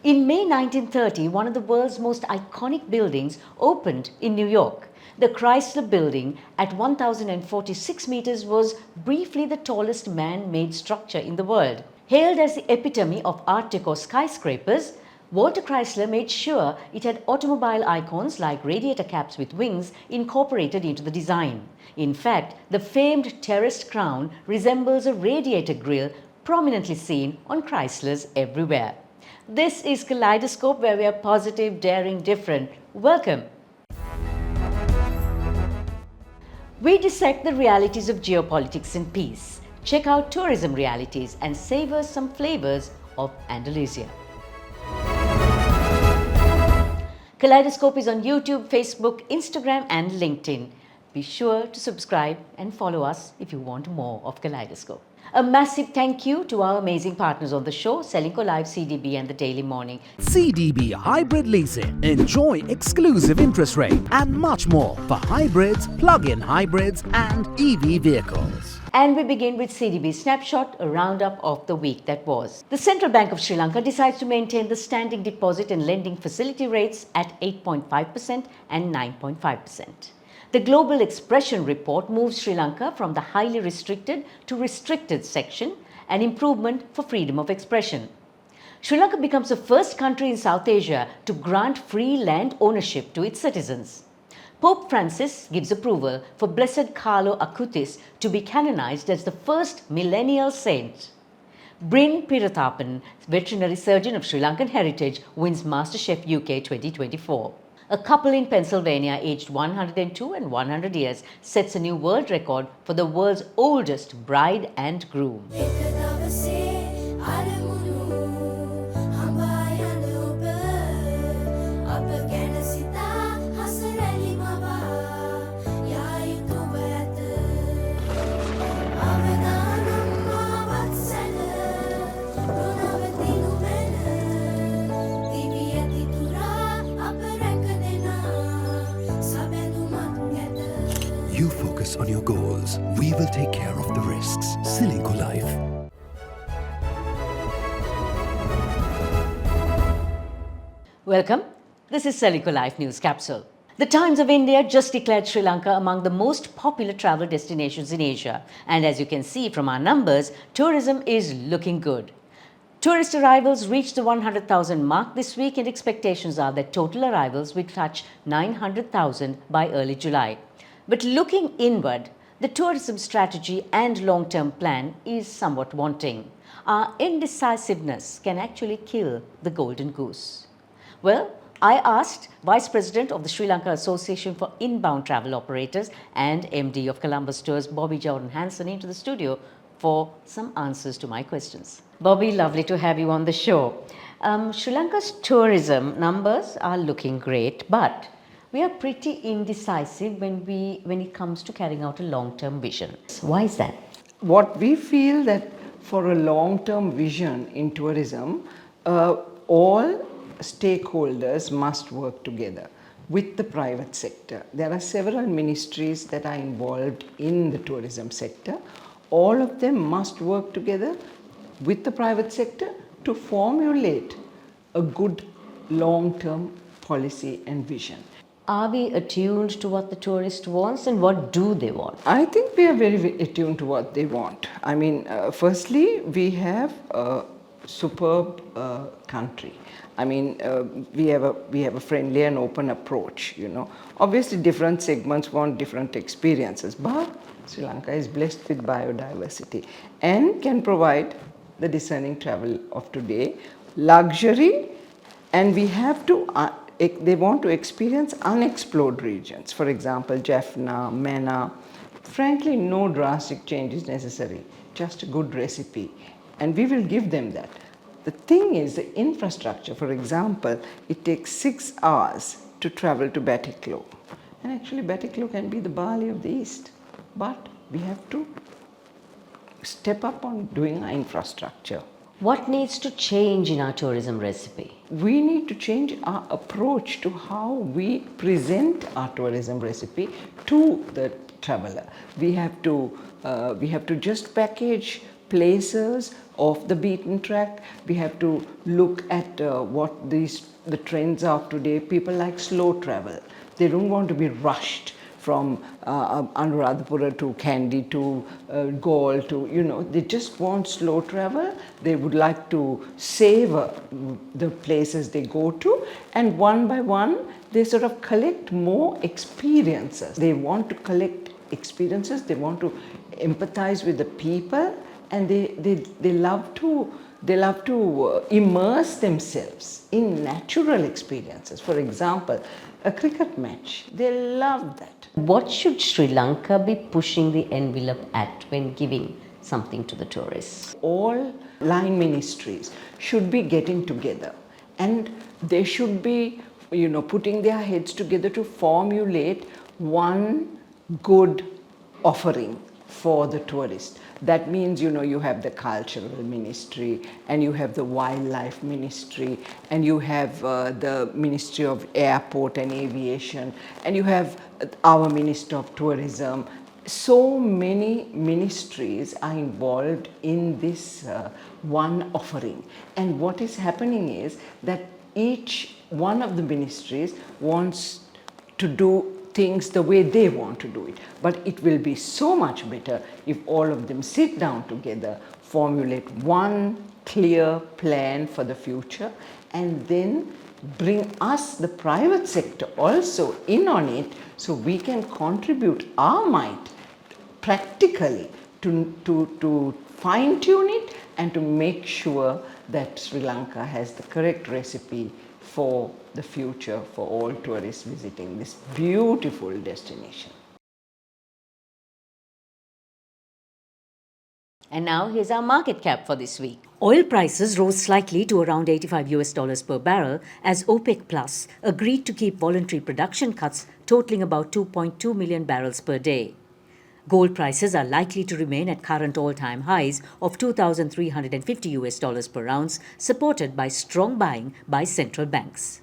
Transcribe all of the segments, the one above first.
In May 1930, one of the world's most iconic buildings opened in New York. The Chrysler Building at 1,046 meters was briefly the tallest man-made structure in the world. Hailed as the epitome of Art Deco skyscrapers, Walter Chrysler made sure it had automobile icons like radiator caps with wings incorporated into the design. In fact, the famed terraced crown resembles a radiator grille prominently seen on Chryslers everywhere. This is Kaleidoscope, where we are positive, daring, different. Welcome. We dissect the realities of geopolitics and peace, check out tourism realities and savor some flavors of Andalusia. Kaleidoscope is on YouTube, Facebook, Instagram and LinkedIn. Be sure to subscribe and follow us if you want more of Kaleidoscope. A massive thank you to our amazing partners on the show, Srilanka Live, CDB and The Daily Morning. CDB Hybrid Leasing. Enjoy exclusive interest rate and much more for hybrids, plug-in hybrids and EV vehicles. And we begin with CDB Snapshot, a roundup of the week that was. The Central Bank of Sri Lanka decides to maintain the standing deposit and lending facility rates at 8.5% and 9.5%. The Global Expression Report moves Sri Lanka from the highly restricted to restricted section, an improvement for freedom of expression. Sri Lanka becomes the first country in South Asia to grant free land ownership to its citizens. Pope Francis gives approval for Blessed Carlo Acutis to be canonized as the first millennial saint. Bryn Pirathapan, veterinary surgeon of Sri Lankan heritage, wins MasterChef UK 2024. A couple in Pennsylvania aged 102 and 100 years sets a new world record for the world's oldest bride and groom. You focus on your goals. We will take care of the risks. Srilanka Life. Welcome. This is Srilanka Life News Capsule. The Times of India just declared Sri Lanka among the most popular travel destinations in Asia. And as you can see from our numbers, tourism is looking good. Tourist arrivals reached the 100,000 mark this week, and expectations are that total arrivals will touch 900,000 by early July. But looking inward, the tourism strategy and long-term plan is somewhat wanting. Our indecisiveness can actually kill the golden goose. Well, I asked Vice President of the Sri Lanka Association for Inbound Travel Operators and MD of Columbus Tours, Bobby Jordan Hansen, into the studio for some answers to my questions. Bobby, lovely to have you on the show. Sri Lanka's tourism numbers are looking great, but we are pretty indecisive when it comes to carrying out a long-term vision. Why is that? What we feel that for a long-term vision in tourism, all stakeholders must work together with the private sector. There are several ministries that are involved in the tourism sector. All of them must work together with the private sector to formulate a good long-term policy and vision. Are we attuned to what the tourist wants, and what do they want? I think we are very attuned to what they want. I mean, firstly, we have a superb country. I mean, we have a friendly and open approach, you know. Obviously, different segments want different experiences, but Sri Lanka is blessed with biodiversity and can provide the discerning travel of today, luxury, and we have to they want to experience unexplored regions. For example, Jaffna, Manna. Frankly, no drastic change is necessary, just a good recipe. And we will give them that. The thing is, the infrastructure, for example, it takes 6 hours to travel to Batiklo. And actually, Batiklo can be the Bali of the East. But we have to step up on doing our infrastructure. What needs to change in our tourism recipe? We need to change our approach to how we present our tourism recipe to the traveler. We have to just package places off the beaten track. We have to look at what the trends are of today. People like slow travel. They don't want to be rushed from Anuradhapura to Kandy to Galle to, they just want slow travel. They would like to savor the places they go to, and one by one they sort of collect more experiences. They want to collect experiences, they want to empathize with the people, and they love to immerse themselves in natural experiences. For example, a cricket match, they love that. What should Sri Lanka be pushing the envelope at when giving something to the tourists? All line ministries should be getting together, and they should be putting their heads together to formulate one good offering for the tourist. That means, you have the cultural ministry, and you have the wildlife ministry, and you have the Ministry of Airport and Aviation, and you have our Minister of Tourism. So many ministries are involved in this one offering. And what is happening is that each one of the ministries wants to do things the way they want to do it. But it will be so much better if all of them sit down together, formulate one clear plan for the future, and then bring us, the private sector, also in on it, so we can contribute our might practically to fine-tune it and to make sure that Sri Lanka has the correct recipe for the future for all tourists visiting this beautiful destination. And now here's our market cap for this week. Oil prices rose slightly to around $85 per barrel as OPEC Plus agreed to keep voluntary production cuts totaling about 2.2 million barrels per day. Gold prices are likely to remain at current all-time highs of $2,350 per ounce, supported by strong buying by central banks.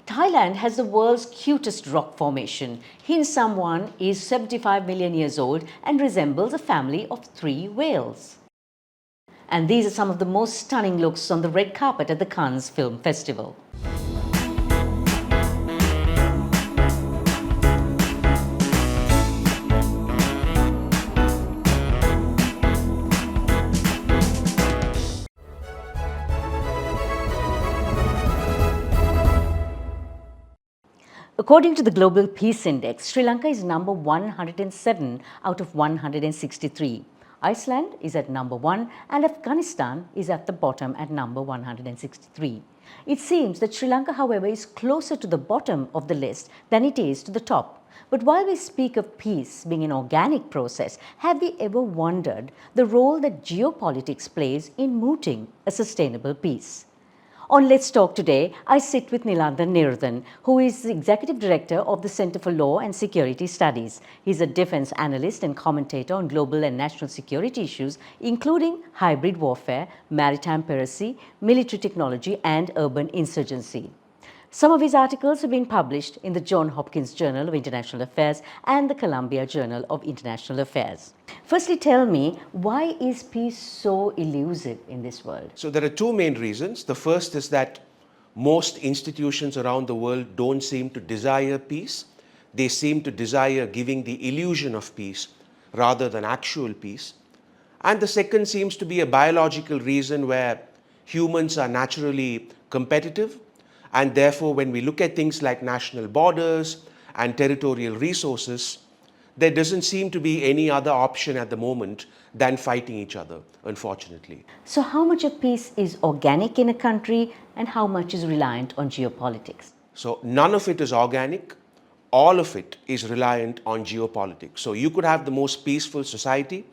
Thailand has the world's cutest rock formation. Hin Samwan is 75 million years old and resembles a family of 3 whales. And these are some of the most stunning looks on the red carpet at the Cannes Film Festival. According to the Global Peace Index, Sri Lanka is number 107 out of 163. Iceland is at number 1 and Afghanistan is at the bottom at number 163. It seems that Sri Lanka, however, is closer to the bottom of the list than it is to the top. But while we speak of peace being an organic process, have we ever wondered the role that geopolitics plays in mooting a sustainable peace? On Let's Talk today, I sit with Nilandan Nirudhan, who is the Executive Director of the Centerforlaw&Security Studies. He's a defense analyst and commentator on global and national security issues, including hybrid warfare, maritime piracy, military technology, and urban insurgency. Some of his articles have been published in the Johns Hopkins Journal of International Affairs and the Columbia Journal of International Affairs. Firstly, tell me, why is peace so elusive in this world? So there are 2 main reasons. The first is that most institutions around the world don't seem to desire peace. They seem to desire giving the illusion of peace rather than actual peace. And the second seems to be a biological reason where humans are naturally competitive. And therefore, when we look at things like national borders and territorial resources, there doesn't seem to be any other option at the moment than fighting each other, unfortunately. So how much of peace is organic in a country and how much is reliant on geopolitics? So none of it is organic. All of it is reliant on geopolitics. So you could have the most peaceful society,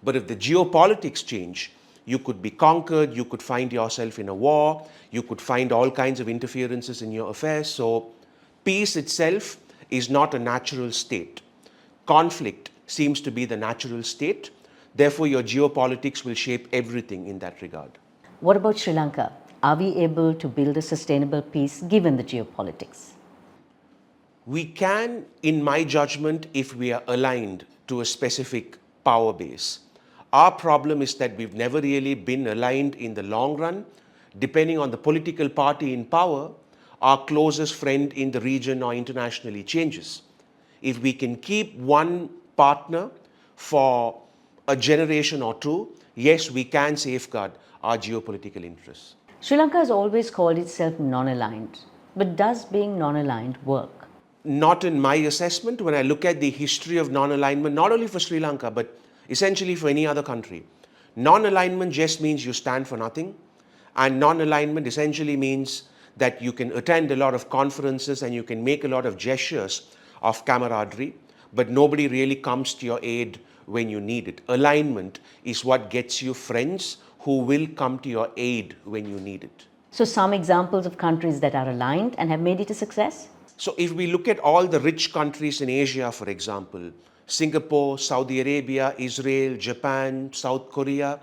but if the geopolitics change, you could be conquered, you could find yourself in a war, you could find all kinds of interferences in your affairs. So peace itself is not a natural state. Conflict seems to be the natural state. Therefore, your geopolitics will shape everything in that regard. What about Sri Lanka? Are we able to build a sustainable peace given the geopolitics? We can, in my judgment, if we are aligned to a specific power base. Our problem is that we've never really been aligned in the long run. Depending on the political party in power, our closest friend in the region or internationally changes. If we can keep one partner for a generation or two, yes, we can safeguard our geopolitical interests. Sri Lanka has always called itself non-aligned. But does being non-aligned work? Not in my assessment. When I look at the history of non-alignment, not only for Sri Lanka, but essentially for any other country, non-alignment just means you stand for nothing. And non-alignment essentially means that you can attend a lot of conferences and you can make a lot of gestures of camaraderie, but nobody really comes to your aid when you need it. Alignment is what gets you friends who will come to your aid when you need it. So some examples of countries that are aligned and have made it a success? So if we look at all the rich countries in Asia, for example, Singapore, Saudi Arabia, Israel, Japan, South Korea,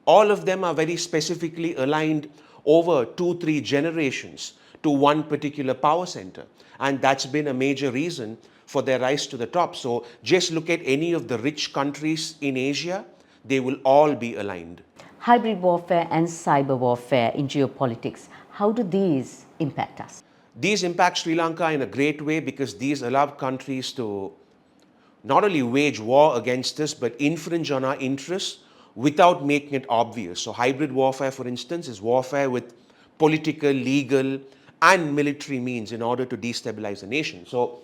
all of them are very specifically aligned over 2-3 generations to one particular power center. And that's been a major reason for their rise to the top. So just look at any of the rich countries in Asia, they will all be aligned. Hybrid warfare and cyber warfare in geopolitics, how do these impact us? These impact Sri Lanka in a great way because these allow countries to not only wage war against us, but infringe on our interests without making it obvious. So hybrid warfare, for instance, is warfare with political, legal, and military means in order to destabilize a nation. So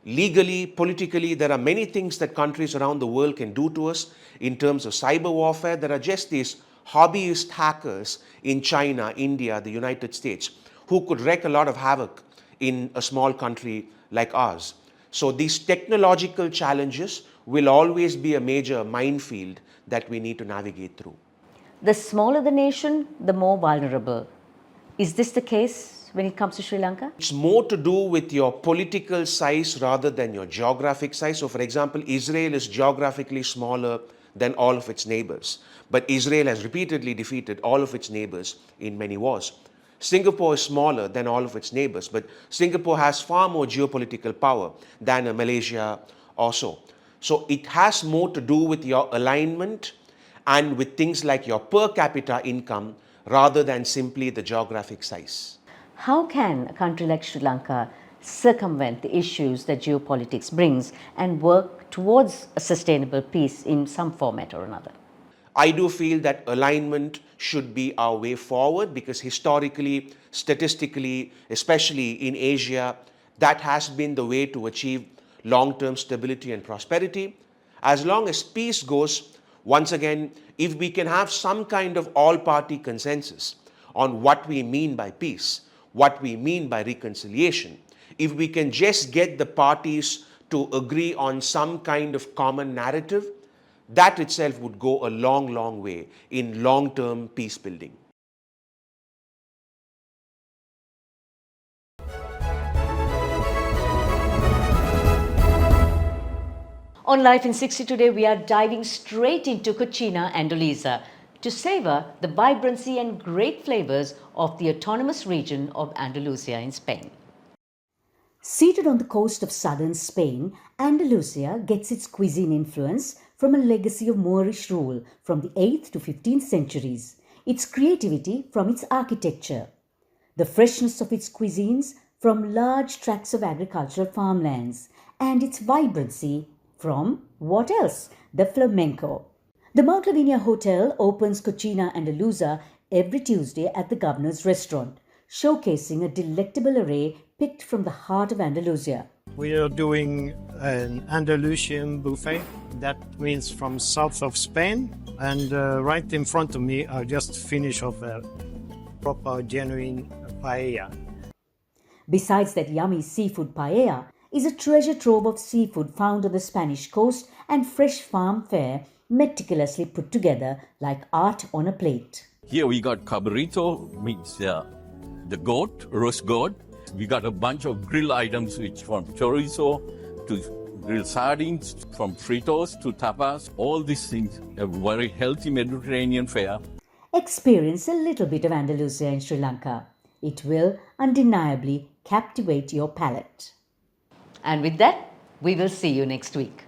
legally, politically, there are many things that countries around the world can do to us. In terms of cyber warfare, there are just these hobbyist hackers in China, India, the United States, who could wreak a lot of havoc in a small country like ours. So these technological challenges will always be a major minefield that we need to navigate through. The smaller the nation, the more vulnerable. Is this the case when it comes to Sri Lanka? It's more to do with your political size rather than your geographic size. So for example, Israel is geographically smaller than all of its neighbors. But Israel has repeatedly defeated all of its neighbors in many wars. Singapore is smaller than all of its neighbors, but Singapore has far more geopolitical power than a Malaysia or so. So it has more to do with your alignment and with things like your per capita income rather than simply the geographic size. How can a country like Sri Lanka circumvent the issues that geopolitics brings and work towards a sustainable peace in some format or another? I do feel that alignment should be our way forward because historically, statistically, especially in Asia, that has been the way to achieve long-term stability and prosperity. As long as peace goes, once again, if we can have some kind of all-party consensus on what we mean by peace, what we mean by reconciliation, if we can just get the parties to agree on some kind of common narrative, that itself would go a long, long way in long-term peace building. On Life in 60 today, we are diving straight into Cocina, Andalusia, to savor the vibrancy and great flavors of the autonomous region of Andalusia in Spain. Seated on the coast of southern Spain, Andalusia gets its cuisine influence from a legacy of Moorish rule from the 8th to 15th centuries, its creativity from its architecture, the freshness of its cuisines from large tracts of agricultural farmlands, and its vibrancy from, what else? The flamenco. The Mount Lavinia Hotel opens Cocina Andalusia every Tuesday at the Governor's Restaurant, showcasing a delectable array picked from the heart of Andalusia. We are doing an Andalusian buffet. That means from south of Spain. And right in front of me, I just finished off a proper, genuine paella. Besides that yummy seafood paella, is a treasure trove of seafood found on the Spanish coast and fresh farm fare meticulously put together like art on a plate. Here we got cabrito, means the goat, roast goat. We got a bunch of grill items, which from chorizo to grilled sardines, from fritos to tapas. All these things, a very healthy Mediterranean fare. Experience a little bit of Andalusia in Sri Lanka. It will undeniably captivate your palate. And with that, we will see you next week.